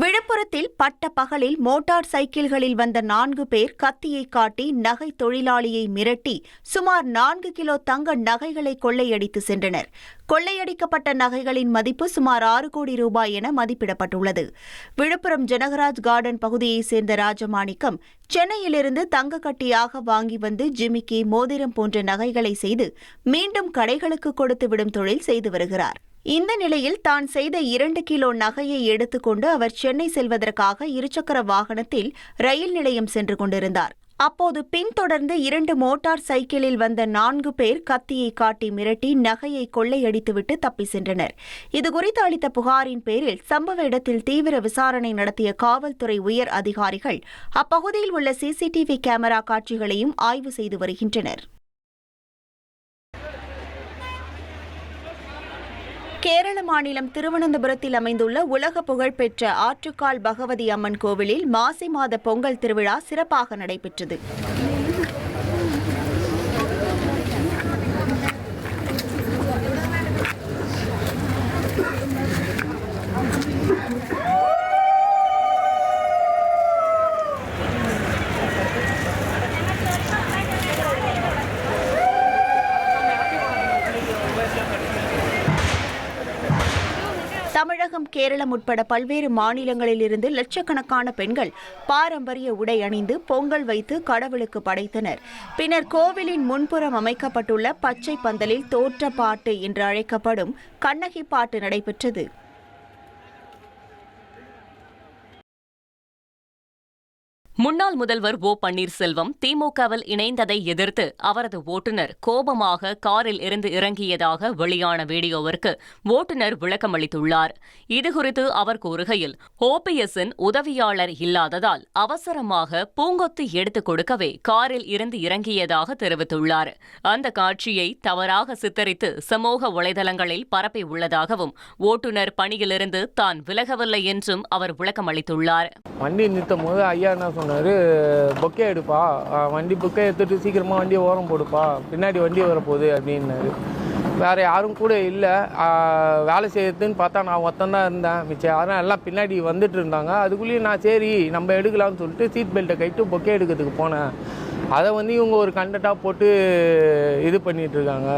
விழுப்புரத்தில் பட்ட பகலில் மோட்டார் சைக்கிள்களில் வந்த 4 பேர் கத்தியை காட்டி நகை தொழிலாளியை மிரட்டி சுமார் 4 கிலோ தங்க நகைகளை கொள்ளையடித்து சென்றனர். கொள்ளையடிக்கப்பட்ட நகைகளின் மதிப்பு சுமார் 6 கோடி ரூபாய் என மதிப்பிடப்பட்டுள்ளது. விழுப்புரம் ஜனகராஜ் கார்டன் பகுதியைச் சேர்ந்த ராஜமாணிக்கம் சென்னையிலிருந்து தங்க கட்டியாக வாங்கி வந்து ஜிமிக்கி, மோதிரம் போன்ற நகைகளை செய்து மீண்டும் கடைகளுக்கு கொடுத்துவிடும் தொழில் செய்து வருகிறார். இந்த நிலையில் தான் செய்த 2 கிலோ நகையை எடுத்துக்கொண்டு அவர் சென்னை செல்வதற்காக இருசக்கர வாகனத்தில் ரயில் நிலையம் சென்று கொண்டிருந்தார். அப்போது பின்தொடர்ந்து 2 மோட்டார் சைக்கிளில் வந்த 4 பேர் கத்தியை காட்டி மிரட்டி நகையை கொள்ளையடித்துவிட்டு தப்பி சென்றனர். இதுகுறித்து அளித்த புகாரின் பேரில் சம்பவ இடத்தில் தீவிர விசாரணை நடத்திய காவல்துறை உயர் அதிகாரிகள் அப்பகுதியில் உள்ள சிசிடிவி கேமரா காட்சிகளையும் ஆய்வு செய்து வருகின்றனர். கேரள மாநிலம் திருவனந்தபுரத்தில் அமைந்துள்ள உலக புகழ்பெற்ற ஆற்றுக்கால் பகவதி அம்மன் கோவிலில் மாசி மாத பொங்கல் திருவிழா சிறப்பாக நடைபெற்றது. தமிழகம், கேரளம் உட்பட பல்வேறு மாநிலங்களிலிருந்து லட்சக்கணக்கான பெண்கள் பாரம்பரிய உடை அணிந்து பொங்கல் வைத்து கடவுளுக்கு படைத்தனர். பின்னர் கோவிலின் முன்புறம் அமைக்கப்பட்டுள்ள பச்சை பந்தலில் தோற்ற பாட்டு என்று அழைக்கப்படும் கண்ணகி பாட்டு நடைபெற்றது. முன்னாள் முதல்வர் ஓ பன்னீர்செல்வம் திமுகவில் இணைந்ததை எதிர்த்து அவரது ஓட்டுநர் கோபமாக காரில் இருந்து இறங்கியதாக வெளியான வீடியோவிற்கு ஓட்டுநர் விளக்கமளித்துள்ளார். இதுகுறித்து அவர் கூறுகையில், ஓபிஎஸ்ஸின் உதவியாளர் இல்லாததால் அவசரமாக பூங்கொத்து எடுத்துக் கொடுக்கவே காரில் இருந்து இறங்கியதாக தெரிவித்துள்ளார். அந்த காட்சியை தவறாக சித்தரித்து சமூக வலைதளங்களில் பரப்பியுள்ளதாகவும் ஓட்டுநர் பணியிலிருந்து தான் விலகவில்லை என்றும் அவர் விளக்கமளித்துள்ளார். வண்டி நிறுத்தும் போது ஐயா என்ன சொன்னார், பொக்கே எடுப்பா, வண்டி பொக்கே எடுத்துட்டு சீக்கிரமாக வண்டியை ஓரம் போடுப்பா, பின்னாடி வண்டி வரப்போகுது அப்படின்னாரு. வேறு யாரும் கூட இல்லை, வேலை செய்யறதுன்னு பார்த்தா நான் ஒருத்தந்தான் இருந்தேன். மிச்சம் யாரும் எல்லாம் பின்னாடி வந்துட்டு இருந்தாங்க. அதுக்குள்ளேயும் நான் சரி நம்ம எடுக்கலாம்னு சொல்லிட்டு சீட் பெல்ட்டை கைட்டு பொக்கே எடுக்கிறதுக்கு போனேன். அதை இவங்க ஒரு கண்டென்ட்டாக போட்டு இது பண்ணிட்டு இருக்காங்க.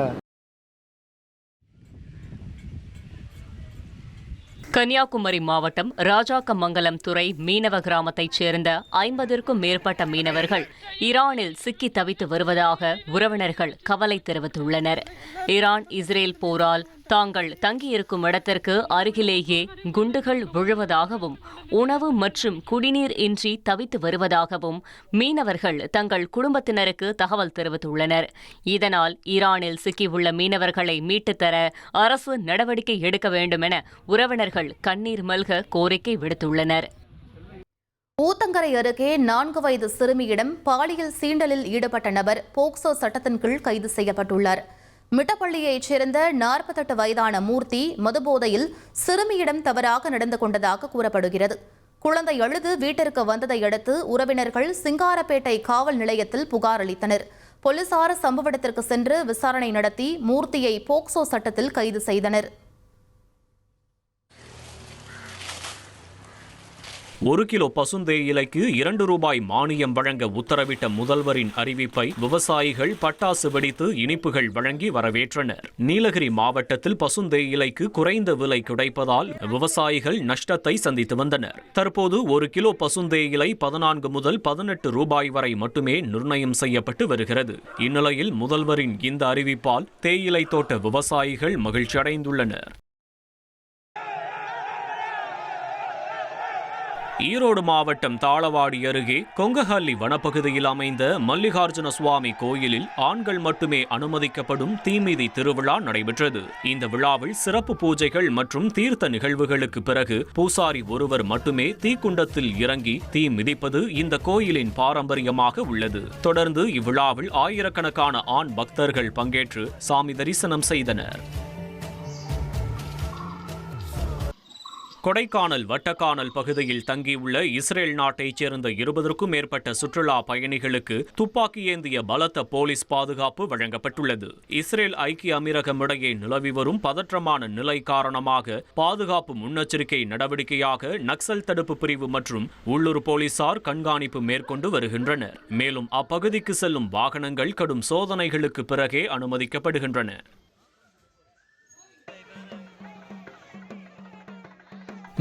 கன்னியாகுமரி மாவட்டம் ராஜாக்கமங்கலம் துறை மீனவ கிராமத்தைச் சேர்ந்த 50க்கும் மேற்பட்ட மீனவர்கள் ஈரானில் சிக்கி தவித்து வருவதாக உறவினர்கள் கவலை தெரிவித்துள்ளனர். ஈரான் இஸ்ரேல் போரால் தாங்கள் தங்கியிருக்கும் இடத்திற்கு அருகிலேயே குண்டுகள் விழுவதாகவும் உணவு மற்றும் குடிநீர் இன்றி தவித்து வருவதாகவும் மீனவர்கள் தங்கள் குடும்பத்தினருக்கு தகவல் தெரிவித்துள்ளனர். இதனால் ஈரானில் சிக்கியுள்ள மீனவர்களை மீட்டுத்தர அரசு நடவடிக்கை எடுக்க வேண்டும் என உறவினர்கள் கண்ணீர் மல்க கோரிக்கை விடுத்துள்ளனர். ஊத்தங்கரை அருகே 4 வயது சிறுமியிடம் பாலியல் சீண்டலில் ஈடுபட்ட நபர் போக்சோ சட்டத்தின் கீழ் கைது செய்யப்பட்டுள்ளார். மிட்டப்பள்ளியைச் சேர்ந்த 48 வயதான மூர்த்தி மதுபோதையில் சிறுமியிடம் தவறாக நடந்து கொண்டதாக கூறப்படுகிறது. குழந்தை அழுது வீட்டிற்கு வந்ததை அடுத்து உறவினர்கள் சிங்காரப்பேட்டை காவல் நிலையத்தில் புகார் அளித்தனர். போலீசார் சம்பவ இடத்திற்கு சென்று விசாரணை நடத்தி மூர்த்தியை போக்சோ சட்டத்தில் கைது செய்தனர். 1 கிலோ பசுந்தேயிலைக்கு 2 ரூபாய் மானியம் வழங்க உத்தரவிட்ட முதல்வரின் அறிவிப்பை விவசாயிகள் பட்டாசு வெடித்து இனிப்புகள் வழங்கி வரவேற்றனர். நீலகிரி மாவட்டத்தில் பசுந்தேயிலைக்கு குறைந்த விலை கிடைப்பதால் விவசாயிகள் நஷ்டத்தை சந்தித்து வந்தனர். தற்போது 1 கிலோ பசுந்தேயிலை 14 முதல் 18 ரூபாய் வரை மட்டுமே நிர்ணயம் செய்யப்பட்டு வருகிறது. இந்நிலையில் முதல்வரின் இந்த அறிவிப்பால் தேயிலை தோட்ட விவசாயிகள் மகிழ்ச்சியடைந்துள்ளனர். ஈரோடு மாவட்டம் தாளவாடி அருகே கொங்கஹள்ளி வனப்பகுதியில் அமைந்த மல்லிகார்ஜுன சுவாமி கோயிலில் ஆண்கள் மட்டுமே அனுமதிக்கப்படும் தீமிதி திருவிழா நடைபெற்றது. இந்த விழாவில் சிறப்பு பூஜைகள் மற்றும் தீர்த்த நிகழ்வுகளுக்கு பிறகு பூசாரி ஒருவர் மட்டுமே தீக்குண்டத்தில் இறங்கி தீ மிதிப்பது இந்த கோயிலின் பாரம்பரியமாக உள்ளது. தொடர்ந்து இவ்விழாவில் ஆயிரக்கணக்கான ஆண் பக்தர்கள் பங்கேற்று சாமி தரிசனம் செய்தனர். கொடைக்கானல் வட்டக்கானல் பகுதியில் தங்கியுள்ள இஸ்ரேல் நாட்டைச் சேர்ந்த 20க்கும் மேற்பட்ட சுற்றுலா பயணிகளுக்கு துப்பாக்கி ஏந்திய பலத்த போலீஸ் பாதுகாப்பு வழங்கப்பட்டுள்ளது. இஸ்ரேல் ஐக்கிய அமீரகம் இடையே நிலவி வரும் பதற்றமான நிலை காரணமாக பாதுகாப்பு முன்னெச்சரிக்கை நடவடிக்கையாக நக்சல் தடுப்பு பிரிவு மற்றும் உள்ளூர் போலீசார் கண்காணிப்பு மேற்கொண்டு வருகின்றனர். மேலும் அப்பகுதிக்கு செல்லும் வாகனங்கள் கடும் சோதனைகளுக்கு பிறகே அனுமதிக்கப்படுகின்றன.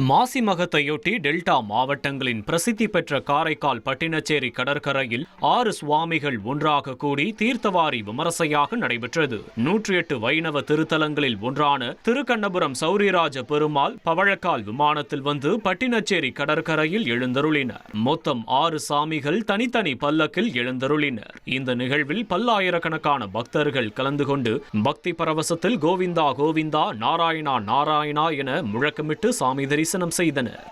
மாசி மகத்தையொட்டி டெல்டா மாவட்டங்களின் பிரசித்தி பெற்ற காரைக்கால் பட்டினச்சேரி கடற்கரையில் 6 சுவாமிகள் ஒன்றாக கூடி தீர்த்தவாரி விமரிசையாக நடைபெற்றது. 108 வைணவ திருத்தலங்களில் ஒன்றான திருக்கண்ணபுரம் சௌரிராஜ பெருமாள் பவழக்கால் விமானத்தில் வந்து பட்டினச்சேரி கடற்கரையில் எழுந்தருளினர். மொத்தம் 6 சாமிகள் தனித்தனி பல்லக்கில் எழுந்தருளினர். இந்த நிகழ்வில் பல்லாயிரக்கணக்கான பக்தர்கள் கலந்து கொண்டு பக்தி பரவசத்தில் கோவிந்தா கோவிந்தா நாராயணா நாராயணா என முழக்கமிட்டு சாமி தரிசனம் செய்தனர்.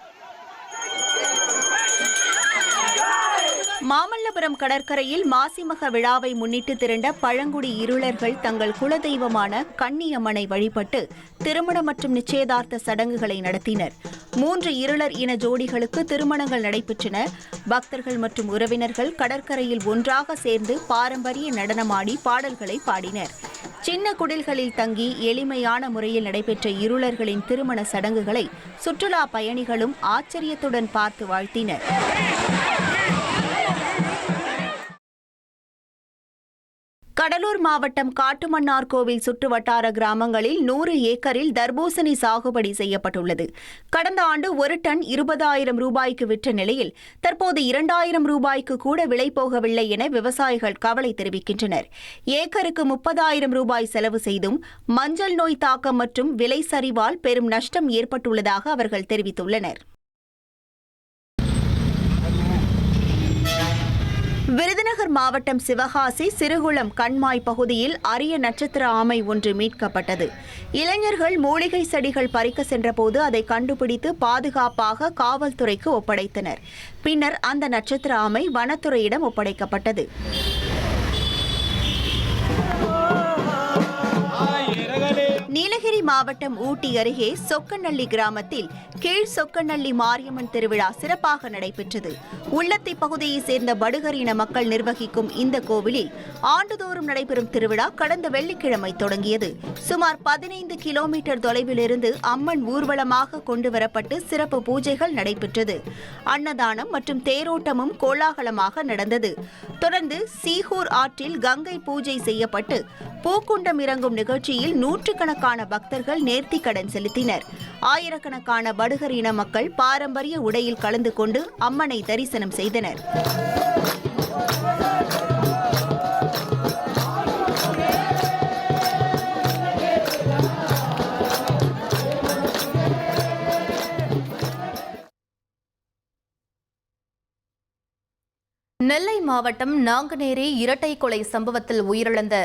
மாமல்லபுரம் கடற்கரையில் மாசிமக விழாவை முன்னிட்டு திரண்ட பழங்குடி இருளர்கள் தங்கள் குலதெய்வமான கன்னியம்மனை வழிபட்டு திருமண மற்றும் நிச்சயதார்த்த சடங்குகளை நடத்தினர். 3 இருளர் இன ஜோடிகளுக்கு திருமணங்கள் நடைபெற்றன. பக்தர்கள் மற்றும் உறவினர்கள் கடற்கரையில் ஒன்றாக சேர்ந்து பாரம்பரிய நடனமாடி பாடல்களை பாடினர். சின்ன குடில்களில் தங்கி எளிமையான முறையில் நடைபெற்ற இருளர்களின் திருமண சடங்குகளை சுற்றுலா பயணிகளும் ஆச்சரியத்துடன் பார்த்து வாழ்த்தினர். கடலூர் மாவட்டம் காட்டுமன்னார்கோவில் சுற்றுவட்டார கிராமங்களில் 100 ஏக்கரில் தர்பூசணி சாகுபடி செய்யப்பட்டுள்ளது. கடந்த ஆண்டு 1 டன் 20,000 ரூபாய்க்கு விற்ற நிலையில் தற்போது 2,000 ரூபாய்க்கு கூட விலை போகவில்லை என விவசாயிகள் கவலை தெரிவிக்கின்றனர். ஏக்கருக்கு 30,000 ரூபாய் செலவு செய்தும் மஞ்சள் நோய் தாக்கம் மற்றும் விலை சரிவால் பெரும் நஷ்டம் ஏற்பட்டுள்ளதாக அவர்கள் தெரிவித்துள்ளனர். விருதுநகர் மாவட்டம் சிவகாசி சிறுகுளம் கண்மாய் பகுதியில் அரிய நட்சத்திர ஆமை ஒன்று மீட்கப்பட்டது. இளைஞர்கள் மூலிகை செடிகள் பறிக்க சென்றபோது அதை கண்டுபிடித்து பாதுகாப்பாக காவல்துறைக்கு ஒப்படைத்தனர். பின்னர் அந்த நட்சத்திர ஆமை வனத்துறையிடம் ஒப்படைக்கப்பட்டது. நீலகிரி மாவட்டம் ஊட்டி அருகே சொக்கநல்லி கிராமத்தில் கீழ் சொக்கநல்லி மாரியம்மன் திருவிழா சிறப்பாக நடைபெற்றது. உள்ளத்தை பகுதியைச் சேர்ந்த படுகர் இன மக்கள் நிர்வகிக்கும் இந்த கோவிலில் ஆண்டுதோறும் நடைபெறும் திருவிழா கடந்த வெள்ளிக்கிழமை தொடங்கியது. சுமார் 15 கிலோமீட்டர் தொலைவிலிருந்து அம்மன் ஊர்வலமாக கொண்டுவரப்பட்டு சிறப்பு பூஜைகள் நடைபெற்றது. அன்னதானம் மற்றும் தேரோட்டமும் கோலாகலமாக நடந்தது. தொடர்ந்து சீகூர் ஆற்றில் கங்கை பூஜை செய்யப்பட்டு பூக்குண்டம் இறங்கும் நிகழ்ச்சியில் நூற்றுக்கணக்கான பக்தர்கள் நேர்த்திக்கடன் செலுத்தினர். ஆயிரக்கணக்கான படுகர் இன மக்கள் பாரம்பரிய உடையில் கலந்து கொண்டு அம்மனை தரிசனம் செய்தனர். நெல்லை மாவட்டம் நாங்குநேரி இரட்டை கொலை சம்பவத்தில் உயிரிழந்த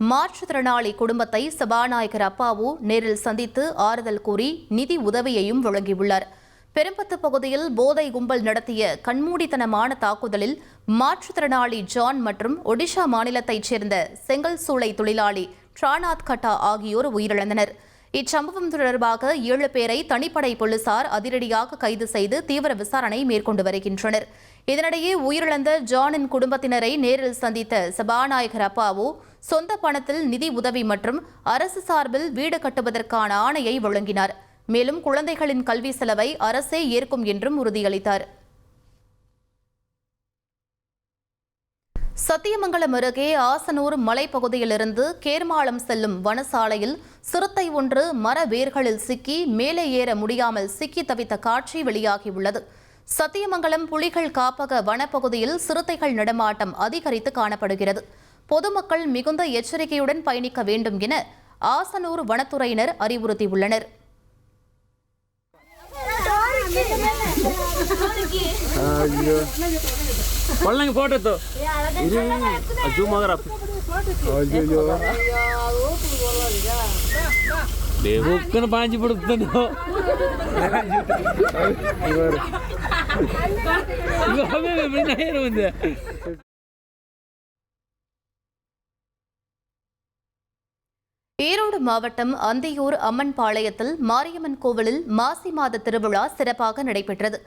மாற்றுத்திறனாளி குடும்பத்தை சபாநாயகர் அப்பாவு நேரில் சந்தித்து ஆறுதல் கூறி நிதி உதவியையும் வழங்கியுள்ளார். பெரும்பத்து பகுதியில் போதை கும்பல் நடத்திய கண்மூடித்தனமான தாக்குதலில் மாற்றுத்திறனாளி ஜான் மற்றும் ஒடிஷா மாநிலத்தைச் சேர்ந்த செங்கல் சூளை தொழிலாளி ட்ராநாத் கட்டா ஆகியோர் உயிரிழந்தனர். இச்சம்பவம் தொடர்பாக 7 பேரை தனிப்படை போலீசார் அதிரடியாக கைது செய்து தீவிர விசாரணை மேற்கொண்டு வருகின்றனர். இதனிடையே உயிரிழந்த ஜானின் குடும்பத்தினரை நேரில் சந்தித்த சபாநாயகர் அப்பாவு சொந்த பணத்தில் நிதி உதவி மற்றும் அரசு சார்பில் வீடு கட்டுவதற்கான ஆணையை வழங்கினார். மேலும் குழந்தைகளின் கல்வி செலவை அரசே ஏற்கும் என்றும் உறுதியளித்தார். சத்தியமங்கலம் அருகே ஆசனூர் மலைப்பகுதியிலிருந்து கேர்மாளம் செல்லும் வனசாலையில் சிறுத்தை ஒன்று மர வேர்களில் சிக்கி மேலே ஏற முடியாமல் சிக்கி தவித்த காட்சி வெளியாகியுள்ளது. சத்தியமங்கலம் புலிகள் காப்பக வனப்பகுதியில் சிறுத்தைகள் நடமாட்டம் அதிகரித்து காணப்படுகிறது. பொதுமக்கள் மிகுந்த எச்சரிக்கையுடன் பயணிக்க வேண்டும் என ஆசனூர் வனத்துறையினர் அறிவுறுத்தியுள்ளனர். ஈரோடு மாவட்டம் அந்தியூர் அம்மன் பாளையத்தில் மாரியம்மன் கோவிலில் மாசி மாத திருவிழா சிறப்பாக நடைபெற்றது.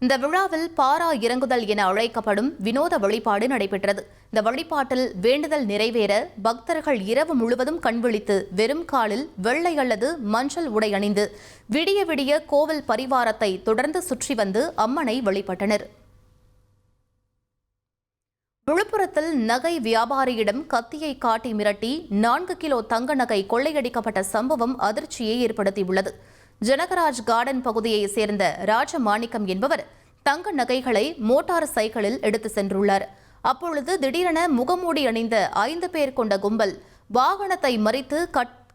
இந்த விழாவில் பாரா இறங்குதல் என அழைக்கப்படும் வினோத வழிபாடு நடைபெற்றது. இந்த வழிபாட்டில் வேண்டுதல் நிறைவேற பக்தர்கள் இரவு முழுவதும் கண்விழித்து வெறும் காலில் வெள்ளை அல்லது மஞ்சள் உடை அணிந்து விடிய விடிய கோவில் பரிவாரத்தை தொடர்ந்து சுற்றி வந்து அம்மனை வழிபட்டனர். விழுப்புரத்தில் நகை வியாபாரியிடம் கத்தியை காட்டி மிரட்டி 4 கிலோ தங்க நகை கொள்ளையடிக்கப்பட்ட சம்பவம் அதிர்ச்சியை ஏற்படுத்தியுள்ளது. ஜனகராஜ் கார்டன் பகுதியைச் சேர்ந்த ராஜமாணிக்கம் என்பவர் தங்க நகைகளை மோட்டார் சைக்கிளில் எடுத்து சென்றுள்ளார். அப்பொழுது திடீரென முகமூடி அணிந்த 5 பேர் கொண்ட கும்பல் வாகனத்தை மறித்து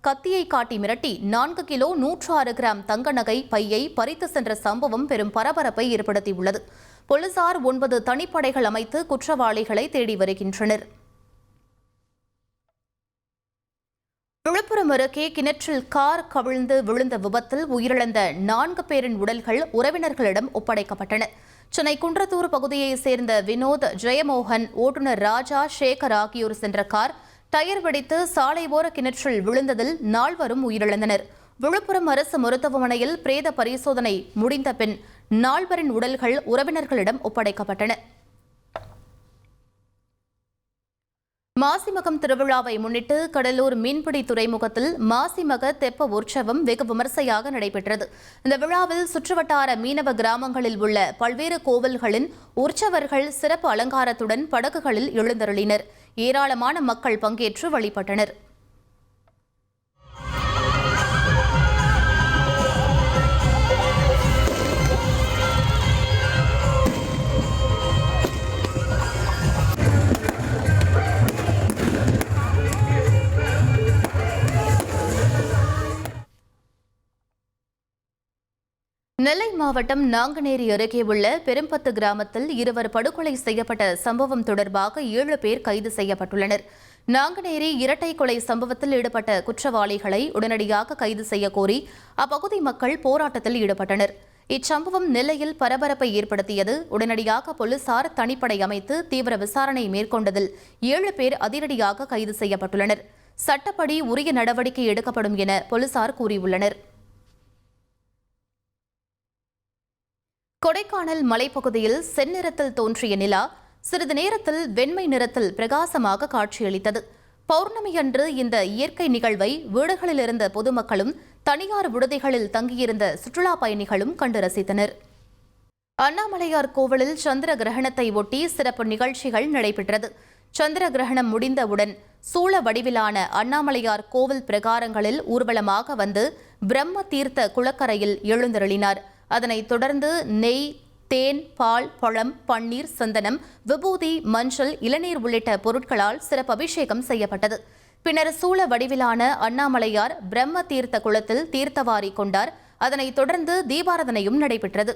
கத்தியை காட்டி மிரட்டி 4 கிலோ 106 கிராம் தங்க நகை பையை பறித்து சென்ற சம்பவம் பெரும் பரபரப்பை ஏற்படுத்தியுள்ளது. போலீசார் 9 தனிப்படைகள் அமைத்து குற்றவாளிகளை தேடி வருகின்றனர். விழுப்புரம் அருகே கிணற்றில் கார் கவிழ்ந்து விழுந்த விபத்தில் உயிரிழந்த 4 பேரின் உடல்கள் உறவினர்களிடம் ஒப்படைக்கப்பட்டன. சென்னை குன்றத்தூர் பகுதியைச் சேர்ந்த வினோத், ஜெயமோகன், ஓட்டுநர் ராஜா, சேகர் ஆகியோர் சென்ற கார் டயர் வெடித்து சாலை ஓர கிணற்றில் விழுந்ததில் 4 உயிரிழந்தனர். விழுப்புரம் அரசு மருத்துவமனையில் பிரேத பரிசோதனை முடிந்த பின் 4 உடல்கள் உறவினர்களிடம் ஒப்படைக்கப்பட்டன. மாசிமகம் திருவிழாவை முன்னிட்டு கடலூர் மீன்பிடி துறைமுகத்தில் மாசிமக தெப்ப உற்சவம் வெகு விமர்சையாக நடைபெற்றது. இந்த விழாவில் சுற்றுவட்டார மீனவ கிராமங்களில் உள்ள பல்வேறு கோவில்களின் உற்சவர்கள் சிறப்பு அலங்காரத்துடன் படகுகளில் எழுந்தருளினர். ஏராளமான மக்கள் பங்கேற்று வழிபட்டனர். நெல்லை மாவட்டம் நாங்குநேரி அருகே உள்ள பெரும்பத்து கிராமத்தில் 2 படுகொலை செய்யப்பட்ட சம்பவம் தொடர்பாக 7 பேர் கைது செய்யப்பட்டுள்ளனர். நாங்குநேரி இரட்டை கொலை சம்பவத்தில் ஈடுபட்ட குற்றவாளிகளை உடனடியாக கைது செய்ய கோரி அப்பகுதி மக்கள் போராட்டத்தில் ஈடுபட்டனர். இச்சம்பவம் நெல்லையில் பரபரப்பை ஏற்படுத்தியது. உடனடியாக போலீசார் தனிப்படை அமைத்து தீவிர விசாரணை மேற்கொண்டதில் 7 பேர் அதிரடியாக கைது செய்யப்பட்டுள்ளனர். சட்டப்படி உரிய நடவடிக்கை எடுக்கப்படும் என போலீசார் கூறியுள்ளனர். கொடைக்கானல் மலைப்பகுதியில் செந்நிறத்தில் தோன்றிய நிலா சிறிது நேரத்தில் வெண்மை நிறத்தில் பிரகாசமாக காட்சியளித்தது. பௌர்ணமி அன்று இந்த இயற்கை நிகழ்வை வீடுகளில் இருந்த பொதுமக்களும் தனியார் விடுதிகளில் தங்கியிருந்த சுற்றுலா பயணிகளும் கண்டு ரசித்தனர். அண்ணாமலையார் கோவிலில் சந்திர கிரகணத்தை ஒட்டி சிறப்பு நிகழ்ச்சிகள் நடைபெற்றது. சந்திர கிரகணம் முடிந்தவுடன் சூள வடிவிலான அண்ணாமலையார் கோவில் பிரகாரங்களில் ஊர்வலமாக வந்து பிரம்ம தீர்த்த குளக்கரையில் எழுந்தருளினார். அதனைத் தொடர்ந்து நெய், தேன், பால், பழம், பன்னீர், சந்தனம், விபூதி, மஞ்சள், இளநீர் உள்ளிட்ட பொருட்களால் சிறப்பு அபிஷேகம் செய்யப்பட்டது. பின்னர் சூள வடிவிலான அண்ணாமலையார் பிரம்ம தீர்த்த குளத்தில் தீர்த்தவாரி கொண்டார். அதனைத் தொடர்ந்து தீபாராதனையும் நடைபெற்றது.